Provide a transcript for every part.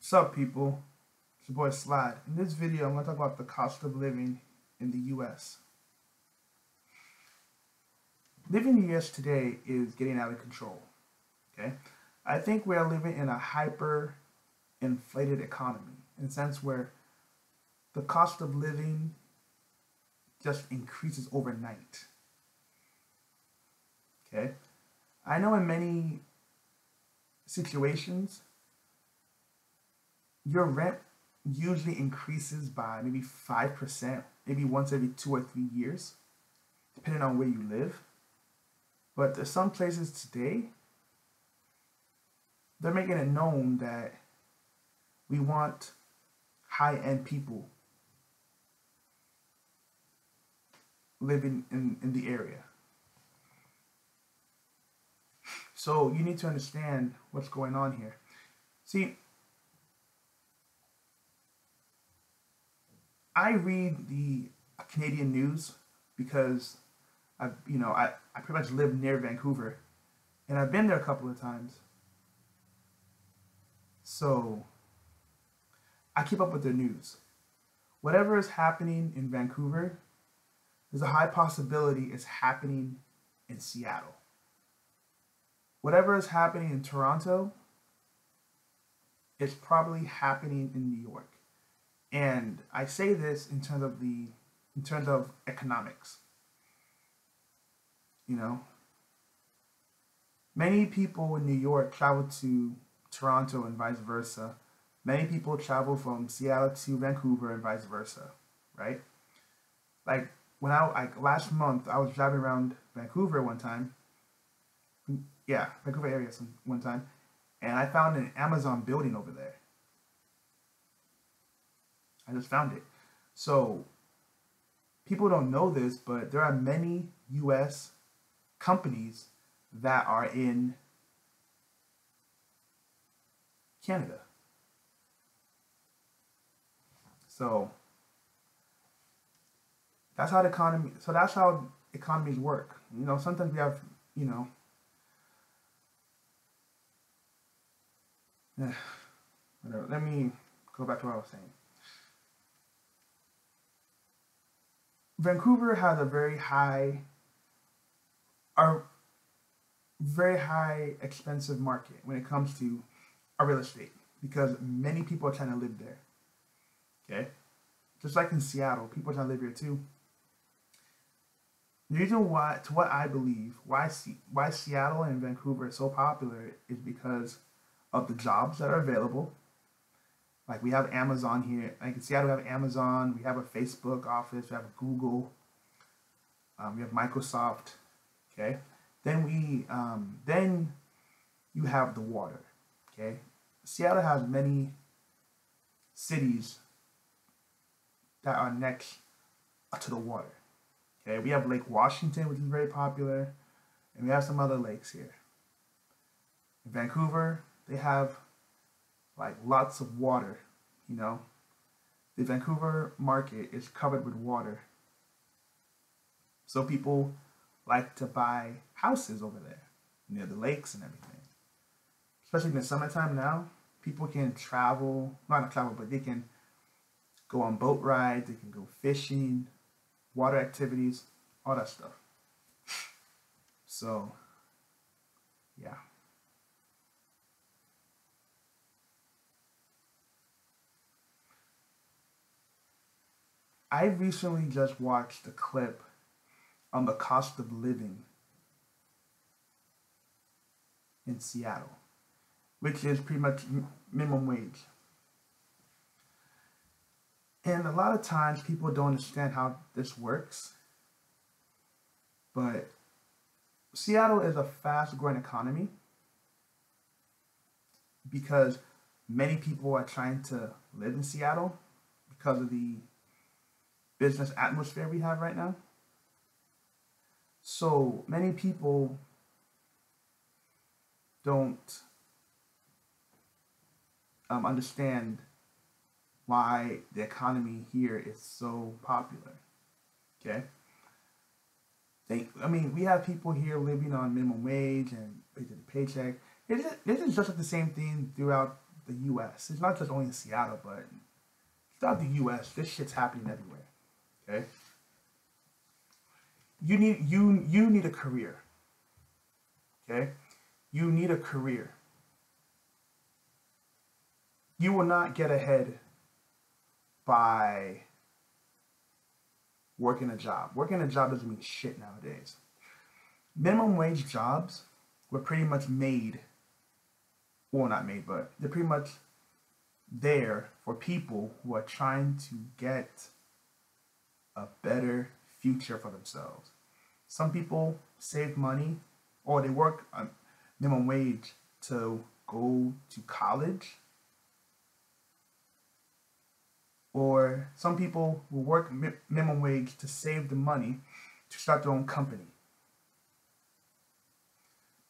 What's up, people? It's your boy Slide. In this video, I'm going to talk about the cost of living in the U.S. Living in the U.S. today is getting out of control. Okay, I think we are living in a hyper-inflated economy, in a sense where the cost of living just increases overnight. Okay, I know in many situations, your rent usually increases by maybe 5%, maybe once every 2 or 3 years, depending on where you live. But there's some places today, they're making it known that we want high-end people living in the area. So you need to understand what's going on here. See, I read the Canadian news because I pretty much live near Vancouver, and I've been there a couple of times. So I keep up with the news. Whatever is happening in Vancouver, there's a high possibility it's happening in Seattle. Whatever is happening in Toronto, it's probably happening in New York. And I say this in terms of economics. You know, many people in New York travel to Toronto and vice versa. Many people travel from Seattle to Vancouver and vice versa, right? Like last month, I was driving around Vancouver one time. Yeah, Vancouver area one time, and I found an Amazon building over there. I just found it. So people don't know this, but there are many U.S. companies that are in Canada. So that's how economies work. You know, sometimes we have, whatever. Let me go back to what I was saying. Vancouver has a very high expensive market when it comes to real estate because many people are trying to live there. Okay, just like in Seattle, people are trying to live here too. The reason why, to what I believe, why Seattle and Vancouver are so popular is because of the jobs that are available. Like we have Amazon here. Like in Seattle, we have Amazon. We have a Facebook office. We have a Google. We have Microsoft. Okay. Then you have the water. Okay. Seattle has many cities that are next to the water. Okay. We have Lake Washington, which is very popular, and we have some other lakes here. In Vancouver, they have like lots of water, The Vancouver market is covered with water. So people like to buy houses over there, near the lakes and everything. Especially in the summertime now, people can travel, not travel, but they can go on boat rides, they can go fishing, water activities, all that stuff. So, yeah. I recently just watched a clip on the cost of living in Seattle, which is pretty much minimum wage. And a lot of times people don't understand how this works, but Seattle is a fast-growing economy because many people are trying to live in Seattle because of the business atmosphere we have right now. So many people don't understand why the economy here is so popular. Okay, we have people here living on minimum wage and paycheck to paycheck. This is just like the same thing throughout the U.S. It's not just only in Seattle, but throughout the U.S. This shit's happening everywhere. Okay. You need a career. Okay. You need a career. You will not get ahead by working a job. Working a job doesn't mean shit nowadays. Minimum wage jobs were pretty much made, well, not made, but they're pretty much there for people who are trying to get a better future for themselves. Some people save money or they work on minimum wage to go to college. Or some people will work minimum wage to save the money to start their own company.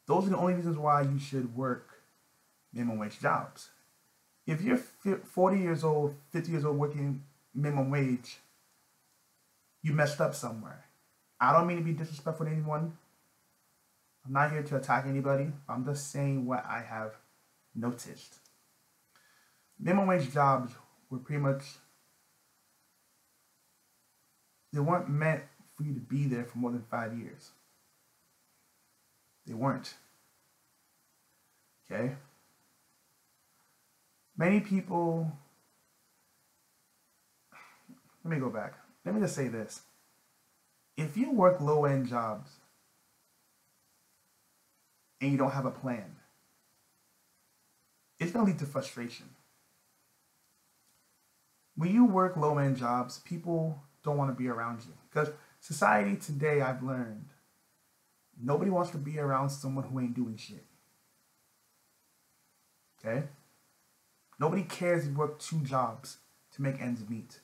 Those are the only reasons why you should work minimum wage jobs. If you're 40 years old, 50 years old working minimum wage, you messed up somewhere. I don't mean to be disrespectful to anyone. I'm not here to attack anybody. I'm just saying what I have noticed. Minimum wage jobs were pretty much, they weren't meant for you to be there for more than 5 years. They weren't. Okay? Many people, let me go back. Let me just say this. If you work low-end jobs and you don't have a plan, it's going to lead to frustration. When you work low-end jobs, people don't want to be around you. Because society today, I've learned, nobody wants to be around someone who ain't doing shit. Okay? Nobody cares if you work 2 jobs to make ends meet.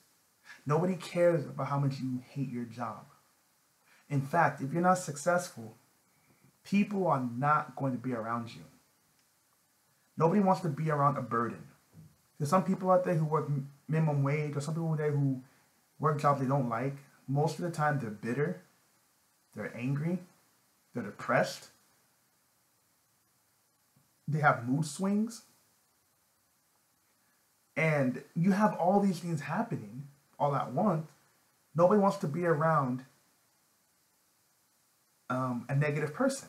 Nobody cares about how much you hate your job. In fact, if you're not successful, people are not going to be around you. Nobody wants to be around a burden. There's some people out there who work minimum wage, or some people there who work jobs they don't like. Most of the time they're bitter, they're angry, they're depressed, they have mood swings. And you have all these things happening all at once. Nobody wants to be around a negative person.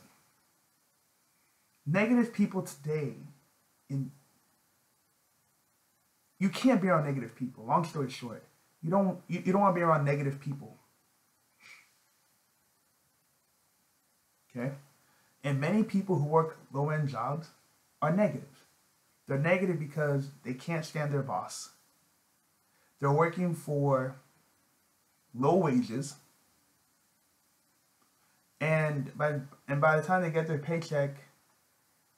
Negative people today, you can't be around negative people. Long story short, you don't want to be around negative people. Okay? And many people who work low-end jobs are negative. They're negative because they can't stand their boss. They're working for low wages. And by the time they get their paycheck,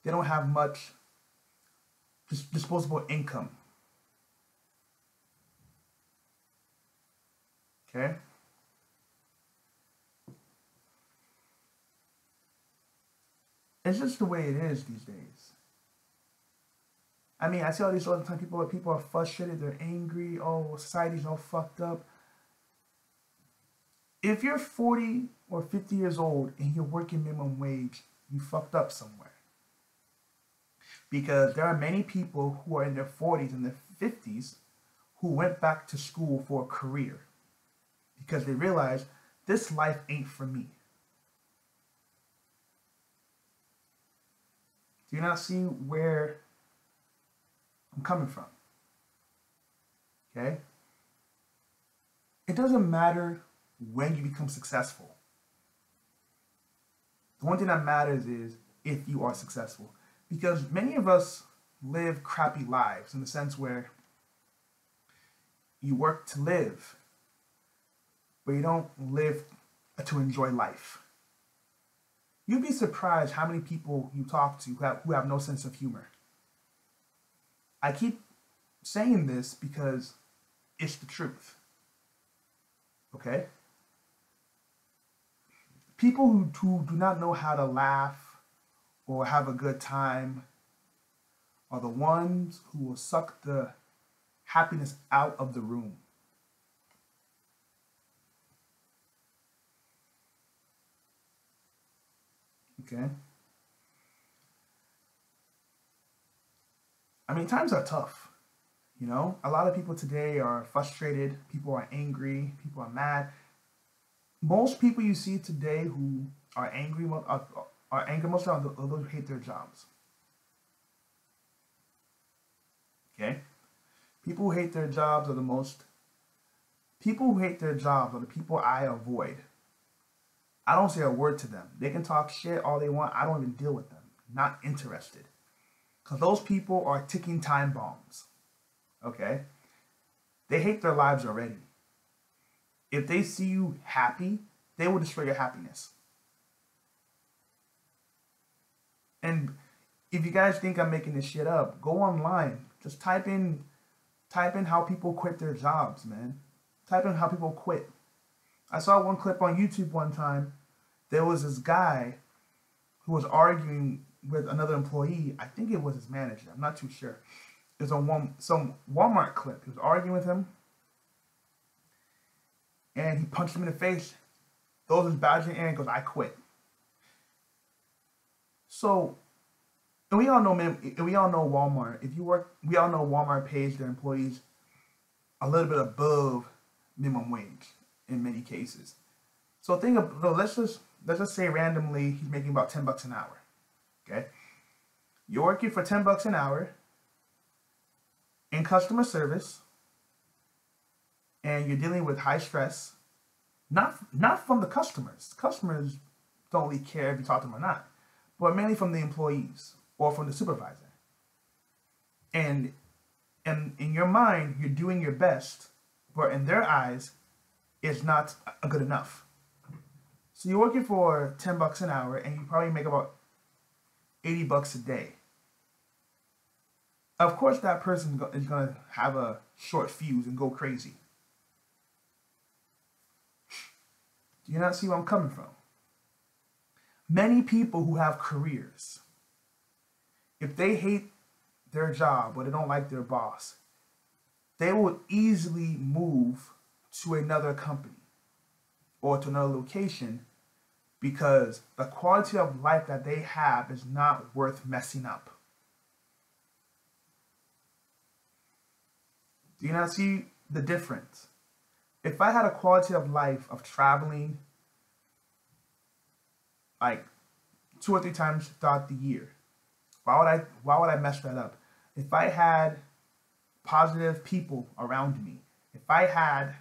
they don't have much disposable income. Okay? It's just the way it is these days. I mean, I see all these all the time. People are frustrated. They're angry. Oh, society's all fucked up. If you're 40 or 50 years old and you're working minimum wage, you fucked up somewhere. Because there are many people who are in their 40s and their 50s who went back to school for a career because they realized this life ain't for me. Do you not see where I'm coming from? Okay? It doesn't matter when you become successful. The one thing that matters is if you are successful. Because many of us live crappy lives in the sense where you work to live, but you don't live to enjoy life. You'd be surprised how many people you talk to who have no sense of humor. I keep saying this because it's the truth. Okay? People who do not know how to laugh or have a good time are the ones who will suck the happiness out of the room. Okay? I mean, times are tough. You know, a lot of people today are frustrated. People are angry. People are mad. Most people you see today who are angry, are angry most of the those who hate their jobs. Okay, people who hate their jobs are the most. People who hate their jobs are the people I avoid. I don't say a word to them. They can talk shit all they want. I don't even deal with them. Not interested. Because those people are ticking time bombs. Okay? They hate their lives already. If they see you happy, they will destroy your happiness. And if you guys think I'm making this shit up, go online. Just type in how people quit their jobs, man. Type in how people quit. I saw one clip on YouTube one time. There was this guy who was arguing with another employee. I think it was his manager. I'm not too sure. It was on some Walmart clip. He was arguing with him, and he punched him in the face, throws his badge in the air, and goes, "I quit." So, and we all know Walmart. If you work, we all know Walmart pays their employees a little bit above minimum wage in many cases. So let's just say randomly he's making about $10 an hour. Okay, you're working for $10 an hour in customer service, and you're dealing with high stress. Not from the customers. Customers don't really care if you talk to them or not, but mainly from the employees or from the supervisor. And in your mind, you're doing your best, but in their eyes, it's not good enough. So you're working for $10 an hour, and you probably make about $80 a day. Of course, that person is gonna have a short fuse and go crazy. Do you not see where I'm coming from? Many people who have careers, if they hate their job or they don't like their boss, they will easily move to another company or to another location because the quality of life that they have is not worth messing up. Do you not see the difference? If I had a quality of life of traveling like 2 or 3 times throughout the year, why would I mess that up? If I had positive people around me, if I had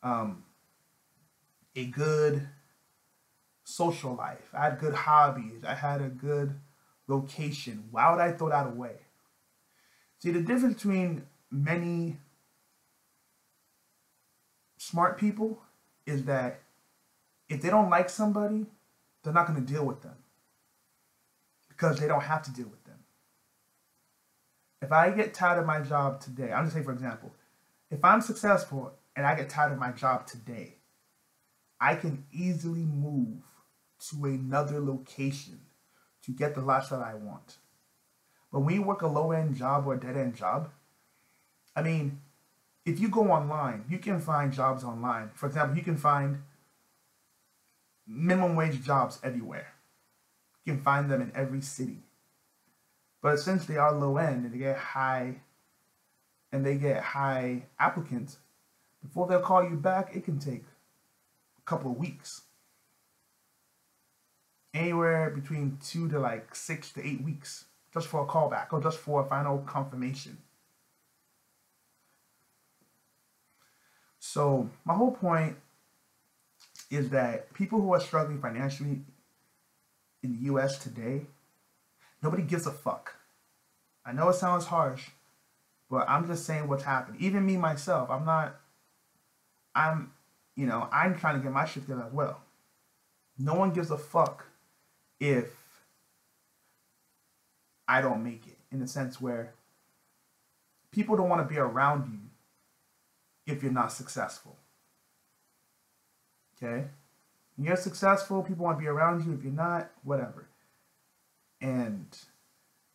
a good social life, I had good hobbies, I had a good location, why would I throw that away? See, the difference between many smart people is that if they don't like somebody, they're not going to deal with them because they don't have to deal with them. If I get tired of my job today, I'm just saying, for example, if I'm successful and I get tired of my job today, I can easily move to another location to get the lifestyle I want. But when you work a low-end job or a dead-end job, I mean, if you go online, you can find jobs online. For example, you can find minimum wage jobs everywhere. You can find them in every city. But since they are low-end and they get high applicants, before they'll call you back, it can take a couple of weeks. Anywhere between 2 to like 6 to 8 weeks just for a callback or just for a final confirmation. So my whole point is that people who are struggling financially in the US today, nobody gives a fuck. I know it sounds harsh, but I'm just saying what's happened. Even me myself, I'm trying to get my shit together as well. No one gives a fuck if I don't make it, in the sense where people don't want to be around you if you're not successful. Okay? When you're successful, people want to be around you. If you're not, whatever. And,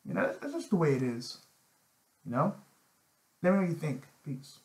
that's just the way it is. Let me know what you think. Peace.